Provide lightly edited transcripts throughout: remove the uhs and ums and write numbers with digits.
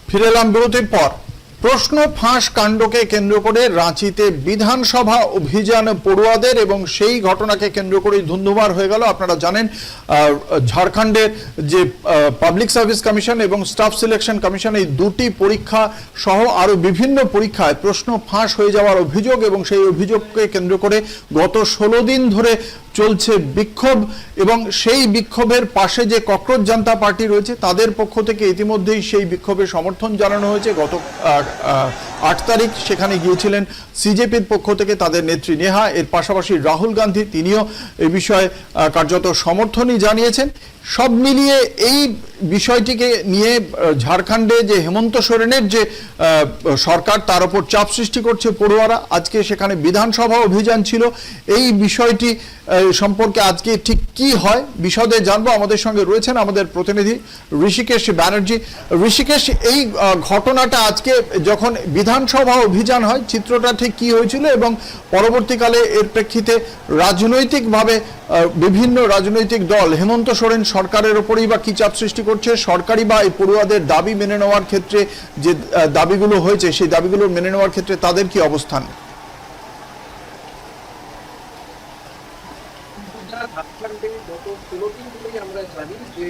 ফিরে এলাম বিরতির পর। প্রশ্ন ফাঁস কাণ্ডকে কেন্দ্র করে রাঁচিতে বিধানসভা অভিযান পড়ুয়াদের এবং সেই ঘটনাকে কেন্দ্র করেই ধুন্ধুমার হয়ে গেল। আপনারা জানেন ঝাড়খণ্ডের যে পাবলিক সার্ভিস কমিশন এবং স্টাফ সিলেকশন কমিশন, এই দুটি পরীক্ষা সহ আরো বিভিন্ন পরীক্ষায় প্রশ্ন ফাঁস হয়ে যাওয়ার অভিযোগ, এবং সেই অভিযোগকে কেন্দ্র করে গত 16 দিন ধরে চলছে বিক্ষোভ। এবং সেই বিক্ষোভের পাশে যে ককরোচ জনতা পার্টি রয়েছে তাদের পক্ষ থেকে ইতিমধ্যেই সেই বিক্ষোভের সমর্থন জানানো হয়েছে। গত 8 তারিখ সেখানে গিয়েছিলেন সিজেপির পক্ষ থেকে তাদের নেত্রী নেহা। এর পাশাপাশি রাহুল গান্ধী, তিনিও এই বিষয়ে কার্যত সমর্থনই জানিয়েছেন। সব মিলিয়ে এই বিষয়টিকে নিয়ে ঝাড়খণ্ডে যে হেমন্ত সোরেনের যে সরকার, তার উপর চাপ সৃষ্টি করছে পড়ুয়ারা। আজকে সেখানে বিধানসভা অভিযান ছিল। এই বিষয়টি সম্পর্কে আজকে ঠিক কি হয় বিশদে জানবো। আমাদের সঙ্গে রয়েছেন আমাদের প্রতিনিধি ঋষিকেশ ব্যানার্জি। ঋষিকেশ, এই ঘটনাটা আজকে যখন বিধানসভা অভিযান হয়, চিত্রটা ঠিক কি হয়েছিল এবং পরবর্তীকালে এর প্রেক্ষিতে রাজনৈতিকভাবে বিভিন্ন রাজনৈতিক দল হেমন্ত সোরেন সরকারের উপরেই বা কি চাপ সৃষ্টি করছে, সরকারি বা এই পড়ুয়াদের দাবি মেনে নেওয়ার ক্ষেত্রে যে দাবিগুলো হয়েছে সেই দাবিগুলো মেনে নেওয়ার ক্ষেত্রে তাদের কি অবস্থান? ঝাড়খণ্ডে গত 16 দিন ধরেই আমরা জানি যে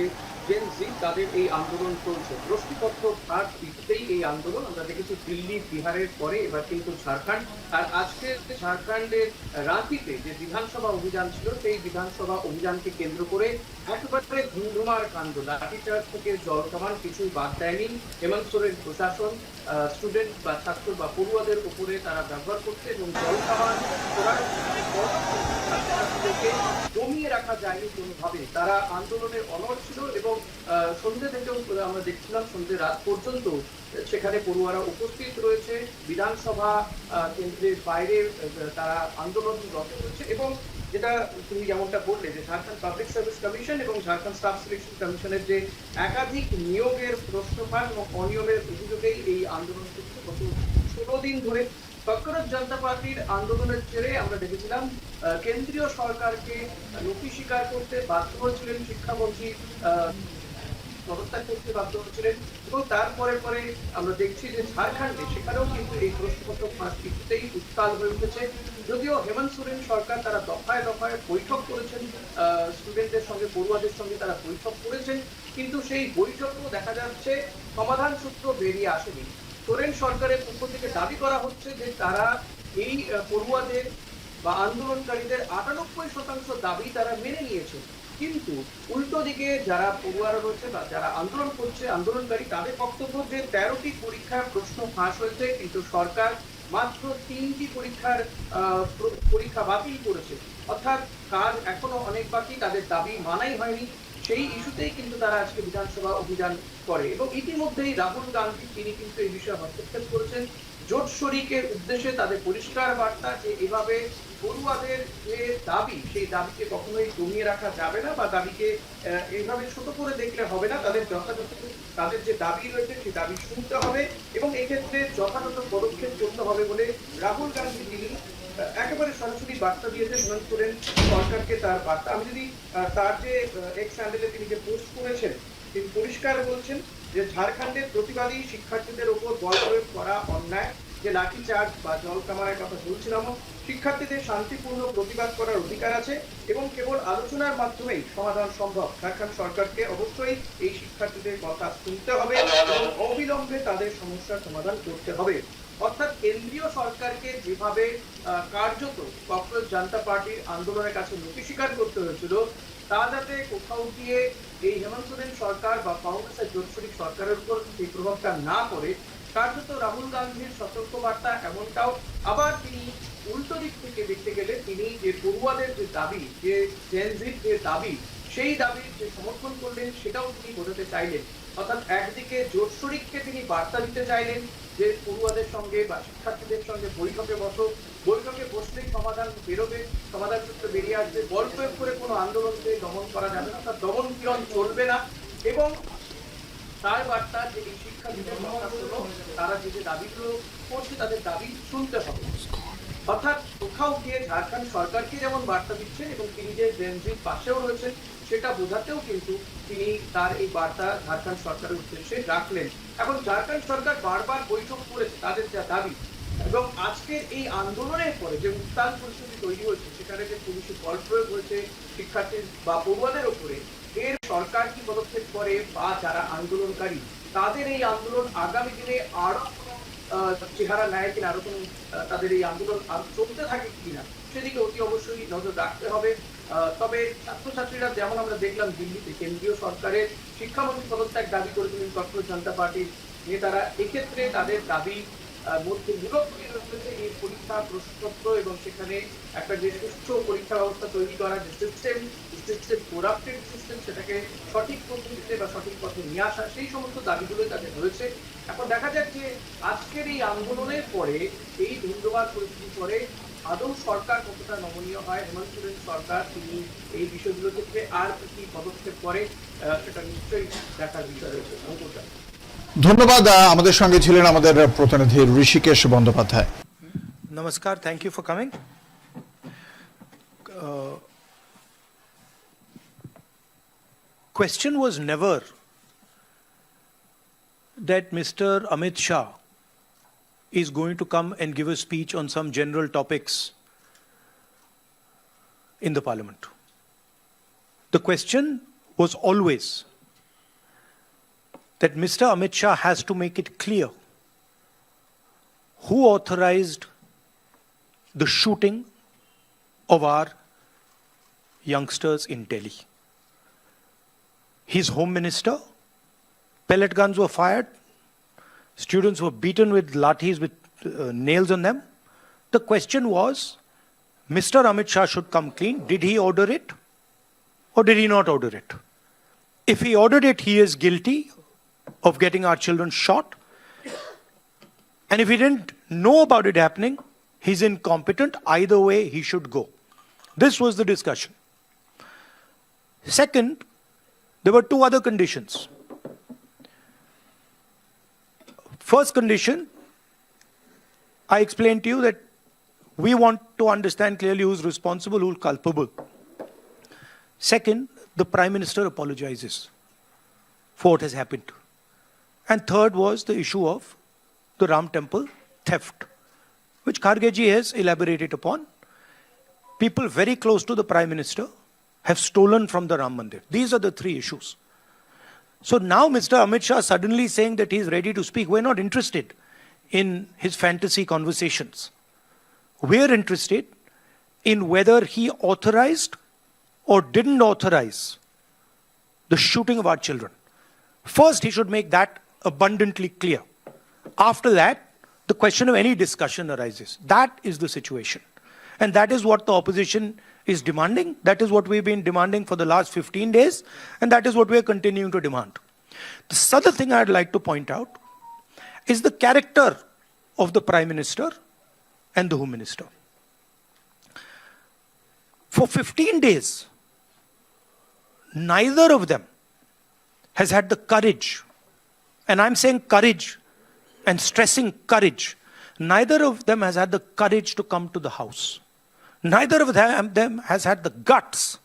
জেন জি তাদের এই আন্দোলন চলছে। প্রশ্নপত্র ফাঁস দিতেই এই আন্দোলন আমরা দেখেছি দিল্লি, বিহারের পরে এবার কিন্তু ঝাড়খণ্ড। আর আজকে ঝাড়খণ্ডের রাঁচিতে যে বিধানসভা অভিযান ছিল, সেই বিধানসভা অভিযানকে কেন্দ্র করে একেবারে ধুমধুমার কাণ্ড। লাঠিচার্জ থেকে জল কামান কিছুই বাদ দেয়নি হেমন্ত সোরেন প্রশাসন। স্টুডেন্ট বা ছাত্র বা পড়ুয়াদের উপরে তারা ব্যবহার করছে এবং জল কামান দমিয়ে রাখা যায়নি কোনোভাবে। তারা আন্দোলনের অনড় ছিল এবং সন্ধ্যে থেকেও আমরা দেখছিলাম সন্ধ্যে রাত পর্যন্ত সেখানে পড়ুয়ারা উপস্থিত রয়েছে। বিধানসভা কেন্দ্রের বাইরে তারা আন্দোলনরত হচ্ছে। এবং যেটা তুমি যেমনটা বললে যে ঝাড়খণ্ড পাবলিক সার্ভিস কমিশন এবং ঝাড়খণ্ড স্টাফ সিলেকশন কমিশনের যে একাধিক নিয়োগের প্রশ্ন ফাঁস এবং অনিয়মের অভিযোগেই এই আন্দোলন চলছে গত 16 দিন ধরে। ককরোচ জনতা পার্টির আন্দোলনের জেরে আমরা দেখেছিলাম কেন্দ্রীয় সরকারকে নথি স্বীকার করতে বাধ্য হয়েছিলেন শিক্ষামন্ত্রী, পদত্যাগ করতে বাধ্য হয়েছিলেন। এবং তারপরে পরে আমরা দেখছি যে ঝাড়খণ্ডে সেখানেও কিন্তু এই প্রশ্নপত্র ফাঁস কিছুতেই উত্তাল হয়ে উঠেছে। যদিও হেমন্ত সোরেন সরকার তারা দফায় দফায় বৈঠক করেছেন, স্টুডেন্টদের সঙ্গে পড়ুয়াদের সঙ্গে তারা বৈঠক করেছেন, কিন্তু সেই বৈঠকও দেখা যাচ্ছে সমাধান সূত্র বেরিয়ে আসেনি। সোরেন সরকারের পক্ষ থেকে দাবি করা হচ্ছে যে তারা এই পড়ুয়াদের বা আন্দোলনকারীদের 98% দাবি তারা মেনে নিয়েছে। কিন্তু উল্টো দিকে যারা পড়ুয়ারা রয়েছে বা যারা আন্দোলন করছে, আন্দোলনকারী, তাদের বক্তব্য যে 13টি পরীক্ষার প্রশ্ন ফাঁস হয়েছে, কিন্তু সরকার মাত্র 3টি পরীক্ষা বাতিল করেছে। অর্থাৎ কাজ এখনো অনেক বাকি, তাদের দাবি মানাই হয়নি। সেই ইস্যুতেই কিন্তু তারা আজকে বিধানসভা অভিযান করে। এবং ইতিমধ্যেই রাহুল গান্ধী তিনি কিন্তু এই বিষয়ে হস্তক্ষেপ করেছেন। জোট শরিকের উদ্দেশ্যে তাদের পরিষ্কার বার্তা যে এভাবে পড়ুয়াদের যে দাবি, সেই দাবিকে কখনোই দমিয়ে রাখা যাবে না বা দাবিকে এইভাবে ছোট করে দেখলে হবে না। তাদের যথাযথ তাদের যে দাবি রয়েছে সেই দাবি শুনতে হবে এবং এক্ষেত্রে যথাযথ পদক্ষেপ করতে হবে বলে রাহুল গান্ধী তিনি একেবারে সরাসরি বার্তা দিয়েছেন হেমন্ত সোরেন সরকারকে। তার বার্তা আমি যদি তার যে এক্স হ্যান্ডেলে তিনি যে পোস্ট করেছেন, তিনি পরিষ্কার বলছেন যে ঝাড়খণ্ডের প্রতিবাদী শিক্ষার্থীদের উপর বল প্রয়োগ করা অন্যায়। যে লাঠিচার্জ বা জল কামারের কথা বলছিলাম, শিক্ষার্থীদের শান্তিপূর্ণ প্রতিবাদ করার অধিকার আছে এবং কেবল আলোচনার মাধ্যমেই সমাধান সম্ভব। ঝাড়খণ্ড সরকারকে অবশ্যই এই শিক্ষার্থীদের কথা শুনতে হবে এবং অবিলম্বে তাদের সমস্যার সমাধান করতে হবে। অর্থাৎ কেন্দ্রীয় সরকারকে যেভাবে কার্যত ককরোচ জনতা পার্টির আন্দোলনের কাছে নথি স্বীকার করতে হয়েছিল, তা যাতে কোথাও গিয়ে এই হেমন্ত সোরেন সরকার বা কংগ্রেসের জোটশরিক সরকারের উপর সেই প্রভাবটা না পড়ে, কার্যত রাহুল গান্ধীর সতর্কবার্তা এমনটাও। আবার তিনি উল্টো দিক থেকে দেখতে গেলে তিনি যে পড়ুয়াদের যে দাবি, যে জেন জির যে দাবি, সেই দাবির যে সমর্থন করলেন সেটাও তিনি বোঝাতে চাইলেন। অর্থাৎ একদিকে জোট শরিককে তিনি বার্তা দিতে চাইলেন যে পড়ুয়াদের সঙ্গে বা শিক্ষার্থীদের সঙ্গে বৈঠকে বসো, বৈঠকে বসলেই সমাধান বেরোবে, সমাধান সূত্র বেরিয়ে আসবে, বল প্রয়োগ করে কোনো আন্দোলনকে দমন করা যাবে না, তার দমন পীড়ন চলবে না। এবং তার বার্তা যে এই শিক্ষার্থীদের কথা শোনো, তারা যে যে দাবিগুলো করছে তাদের দাবি শুনতে হবে। অর্থাৎ কোথাও গিয়ে ঝাড়খণ্ড সরকারকে যেমন বার্তা দিচ্ছেন এবং তিনি যে জেনজির পাশেও রয়েছেন সেটা বোঝাতেও কিন্তু তিনি তার এই বার্তা ঝাড়খণ্ড সরকারের উদ্দেশ্যে রাখলেন। এখন ঝাড়খণ্ড সরকার বারবার বৈঠক করেছে তাদের যা দাবি, এবং আজকের এই আন্দোলনের পরে যে উত্তাল পরিস্থিতি তৈরি হয়েছে, সেখানে যে পুলিশি বল প্রয়োগ হয়েছে শিক্ষার্থী বা পড়ুয়াদের উপরে, এর সরকার কি পদক্ষেপ করে বা যারা আন্দোলনকারী তাদের এই আন্দোলন আগামী দিনে আরো কোনো চেহারা নেয় কিনা, আরো কোনো তাদের এই আন্দোলন চলতে থাকে কিনা, সেদিকে অতি অবশ্যই নজর রাখতে হবে। তবে ছাত্রছাত্রীরা যেমন আমরা দেখলাম দিল্লিতে কেন্দ্রীয় সরকারের শিক্ষামন্ত্রী পদত্যাগ দাবি করেছিলেন কর্পোরেট জনতা পার্টির নেতারা, এক্ষেত্রে তাদের দাবি মধ্যে মূলত রয়েছে এই পরীক্ষা প্রশ্নপত্র এবং সেখানে একটা যে সুষ্ঠু পরীক্ষা ব্যবস্থা তৈরি করা, যে সিস্টেম কোরাপ্টেড সিস্টেম, সেটাকে সঠিক পদ্ধতিতে বা সঠিক পথে নিয়ে আসা, সেই সমস্ত দাবিগুলো তাদের রয়েছে। এখন দেখা যাক যে আজকের এই আন্দোলনের পরে, এই ধন্যবাদ পরিস্থিতির পরে আদৌ সরকার কতটা নমনীয় হয়, হেমন্ত সোরেন সরকার তিনি এই বিষয়গুলোর ক্ষেত্রে আর কি পদক্ষেপ করে, সেটা নিশ্চয়ই দেখার বিষয় রয়েছে। ধন্যবাদ। আমাদের সঙ্গে ছিলেন আমাদের প্রতিনিধি Rishikesh Bandyopadhyay. Namaskar, thank you for coming. Question was never that Mr. Amit Shah is going to come and give a speech on some general topics in the parliament. The question was always that Mr. Amit Shah has to make it clear who authorized the shooting of our youngsters in Delhi. His home minister, pellet guns were fired, students were beaten with lathis with nails on them. The question was, Mr. Amit Shah should come clean. Did he order it or did he not order it? If he ordered it, he is guilty of getting our children shot. And if he didn't know about it happening, he's incompetent. Either way, he should go. This was the discussion. Second, there were two other conditions. First condition, I explained to you that we want to understand clearly who's responsible, who's culpable. Second, the Prime Minister apologizes for what has happened. And third was the issue of the Ram Temple theft, which Kharge ji has elaborated upon. People very close to the Prime Minister have stolen from the Ram Mandir. These are the three issues. So now Mr. Amit Shah suddenly saying that he is ready to speak. We're not interested in his fantasy conversations. We're interested in whether he authorized or didn't authorize the shooting of our children. First, he should make that abundantly clear. After that, the question of any discussion arises. That is the situation. And that is what the opposition is demanding. That is what we've been demanding for the last 15 days. And that is what we're continuing to demand. The other thing I'd like to point out is the character of the Prime Minister and the Home Minister. For 15 days, neither of them has had the courage, and I'm saying courage and stressing courage, neither of them has had the courage to come to the house. Neither of them has had the guts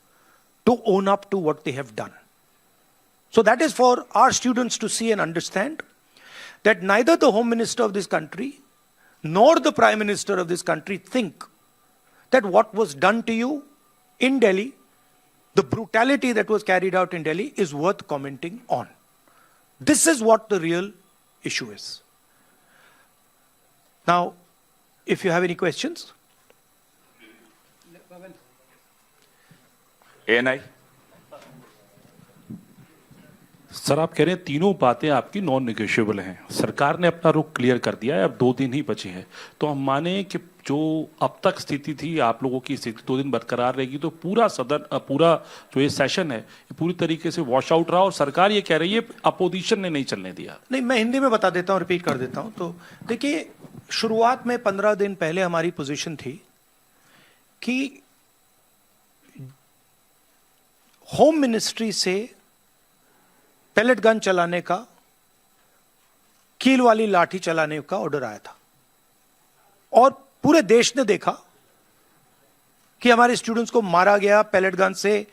to own up to what they have done. So that is for our students to see and understand that neither the Home Minister of this country nor the Prime Minister of this country think that what was done to you in Delhi, the brutality that was carried out in Delhi, is worth commenting on. This is what the real issue is. Now, if you have any questions. ANI. Sir, आप कह रहे हैं तीनों बातें आपकी non negotiable हैं। सरकार ने अपना रुख क्लियर कर दिया है, अब 2 दिन ही बचे हैं। तो हम माने कि जो अब तक स्थिति थी, आप लोगों की स्थिति 2 दिन बरकरार रहेगी, तो पूरा सदन, पूरा जो ये सेशन है, ये पूरी तरीके से वॉश आउट रहा। और सरकार ये कह रही है अपोजिशन ने नहीं चलने दिया। नहीं, मैं हिंदी में बता देता हूँ, रिपीट कर देता हूँ। तो देखिए, शुरुआत में 15 दिन पहले हमारी पोजीशन थी कि होम मिनिस्ट्री से पैलेट गन चलाने का, कील वाली लाठी चलाने का ऑर्डर आया था, और पूरे देश ने देखा कि हमारे स्टूडेंट्स को मारा गया, पैलेट गन से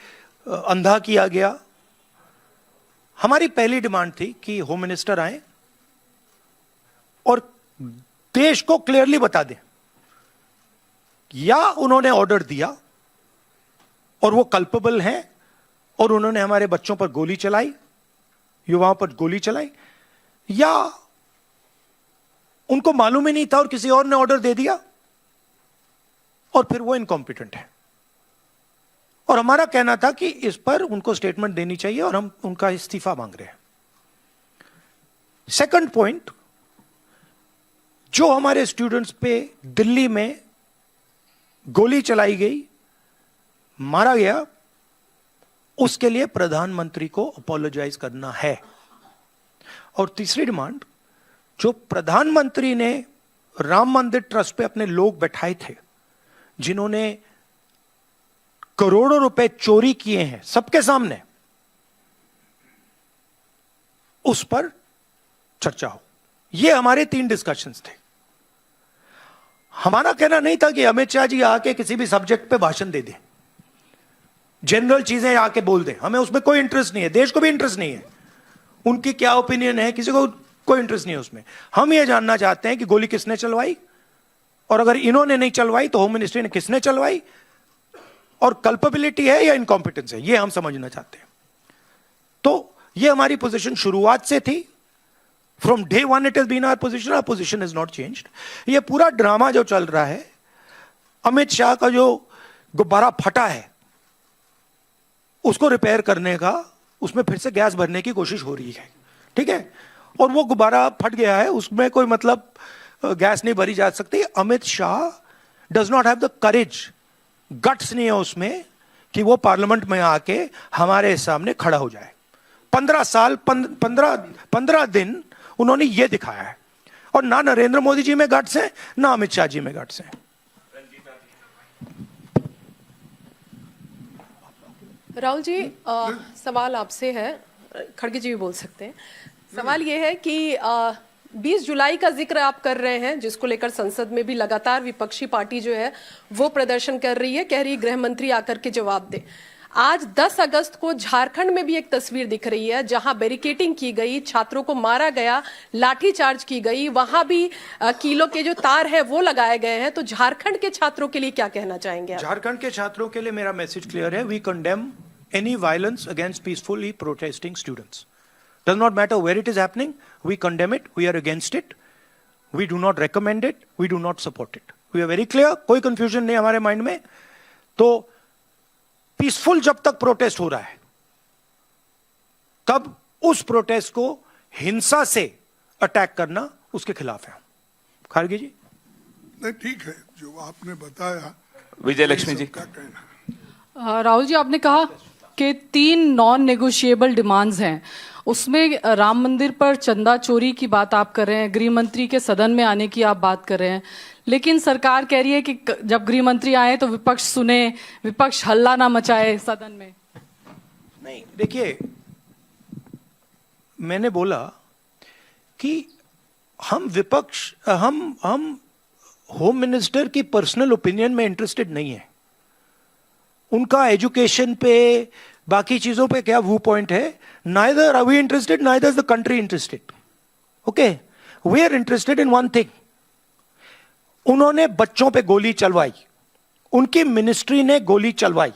अंधा किया गया। हमारी पहली डिमांड थी कि होम मिनिस्टर आए और देश को क्लियरली बता दें, या उन्होंने ऑर्डर दिया और वो कल्पेबल हैं और उन्होंने हमारे बच्चों पर गोली चलाई, युवाओं पर गोली चलाई, या उनको मालूम ही नहीं था और किसी और ने ऑर्डर दे दिया और फिर वो इनकॉम्पिटेंट है। और हमारा कहना था कि इस पर उनको स्टेटमेंट देनी चाहिए और हम उनका इस्तीफा मांग रहे हैं। सेकंड पॉइंट, जो हमारे स्टूडेंट्स पे दिल्ली में गोली चलाई गई, मारा गया, उसके लिए प्रधानमंत्री को अपोलोजाइज करना है। और तीसरी डिमांड, जो प्रधानमंत्री ने राम मंदिर ट्रस्ट पे अपने लोग बैठाए थे जिन्होंने करोड़ों रुपए चोरी किए हैं सबके सामने, उस पर चर्चा हो। ये हमारे 3 डिस्कशंस थे। हमारा कहना नहीं था कि अमित शाह जी आके किसी भी सब्जेक्ट पे भाषण दे दें, जनरल चीजें आके बोल दें, हमें उसमें कोई इंटरेस्ट नहीं है, देश को भी इंटरेस्ट नहीं है, उनकी क्या ओपिनियन है किसी को कोई इंटरेस्ट नहीं है उसमें। हम ये जानना चाहते हैं कि गोली किसने चलवाई, और अगर इन्होंने नहीं चलवाई तो होम मिनिस्ट्री ने किसने चलवाई, और कल्पेबिलिटी है या इनकॉम्पिटेंस है, ये हम समझना चाहते हैं। तो ये हमारी पोजीशन शुरुआत से थी। From day one it is been our position, our position is not changed. ये पूरा ड्रामा जो चल रहा है, अमित शाह का जो गुब्बारा फटा है उसको रिपेयर करने का, उसमें फिर से गैस भरने की कोशिश हो रही है, ठीक है, और वो गुब्बारा फट गया है, उसमें कोई मतलब गैस नहीं भरी जा सकती। Amit Shah does not have the courage, guts नहीं है उसमें कि वो पार्लियामेंट में आके हमारे सामने खड़ा हो जाए। 15 दिन उन्होंने ये दिखाया है, और ना नरेंद्र मोदी जी में गट्स है, ना अमित शाह जी में गट्स है। राहुल जी, सवाल आपसे है, खड़गे जी भी बोल सकते हैं। सवाल ये है कि 20 जुलाई का जिक्र आप कर रहे हैं, जिसको लेकर संसद में भी लगातार विपक्षी पार्टी जो है वो प्रदर्शन कर रही है, कह रही है गृह मंत्री आकर के जवाब दे। आज 10 अगस्त को झारखंड में भी एक तस्वीर दिख रही है जहां बैरिकेडिंग की गई, छात्रों को मारा गया, लाठीचार्ज की गई, वहां भी कीलों के जो तार है वो लगाए गए हैं। तो झारखंड के छात्रों के लिए क्या कहना चाहेंगे आप? झारखंड के छात्रों के लिए मेरा मैसेज क्लियर है। We condemn any violence against peacefully protesting students. Does not matter where it is happening, we condemn it, we are against it, we do not recommend it, we do not support it. We are very clear, कोई confusion नहीं हमारे mind में। तो peaceful जब तक protest हो रहा है, तब उस प्रोटेस्ट को हिंसा से अटैक करना उसके खिलाफ है। खारगे जी? नहीं, ठीक है जो आपने बताया। विजय लक्ष्मी जी, क्या कहना? राहुल जी, आपने कहा कि 3 नॉन नेगोशिएबल डिमांड्स हैं, उसमें राम मंदिर पर चंदा चोरी की बात आप कर रहे हैं, गृह मंत्री के सदन में आने की आप बात कर रहे हैं, लेकिन सरकार कह रही है कि जब गृह मंत्री आए तो विपक्ष सुने, विपक्ष हल्ला ना मचाए सदन में। नहीं, देखिए, मैंने बोला कि हम विपक्ष, हम होम मिनिस्टर की पर्सनल ओपिनियन में इंटरेस्टेड नहीं है। उनका एजुकेशन पे, बाकी चीजों पे क्या व्यू पॉइंट है, neither are we interested, neither is the country interested. Okay, we are interested in one thing. उन्होंने बच्चों पे गोली चलवाई, उनकी मिनिस्ट्री ने गोली चलवाई,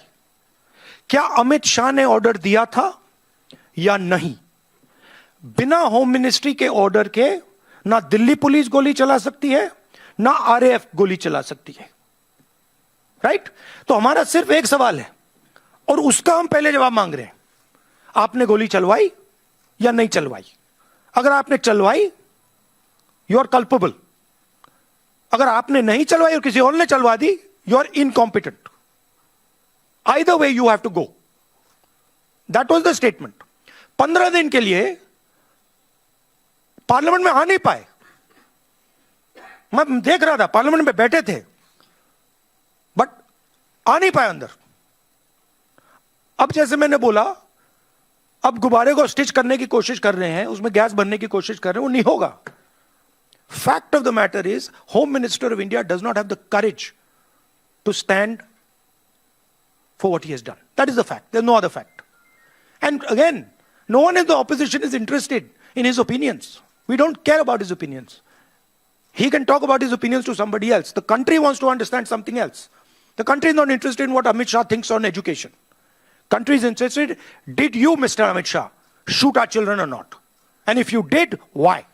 क्या अमित शाह ने ऑर्डर दिया था या नहीं? बिना होम मिनिस्ट्री के ऑर्डर के ना दिल्ली पुलिस गोली चला सकती है, ना आरएएफ गोली चला सकती है, राइट? तो हमारा सिर्फ एक सवाल है और उसका हम पहले जवाब मांग रहे हैं। आपने गोली चलवाई या नहीं चलवाई? अगर आपने चलवाई, यू आर कल्पेबल। अगर आपने नहीं चलवाई और किसी और ने चलवा दी, you are incompetent. Either way you have to go. That was the statement. 15 दिन के लिए पार्लियामेंट में आ नहीं पाए। मैं देख रहा था, पार्लियामेंट में बैठे थे बट आ नहीं पाए अंदर। अब जैसे मैंने बोला, अब गुब्बारे को स्टिच करने की कोशिश कर रहे हैं, उसमें गैस भरने की कोशिश कर रहे हैं, वो नहीं होगा। Fact of the matter is, Home Minister of India does not have the courage to stand for what he has done. That is the fact. There's no other fact. And again, no one in the opposition is interested in his opinions. We don't care about his opinions. He can talk about his opinions to somebody else. The country wants to understand something else. The country is not interested in what Amit Shah thinks on education. Country is interested, did you, Mr. Amit Shah, shoot our children or not? And if you did, why?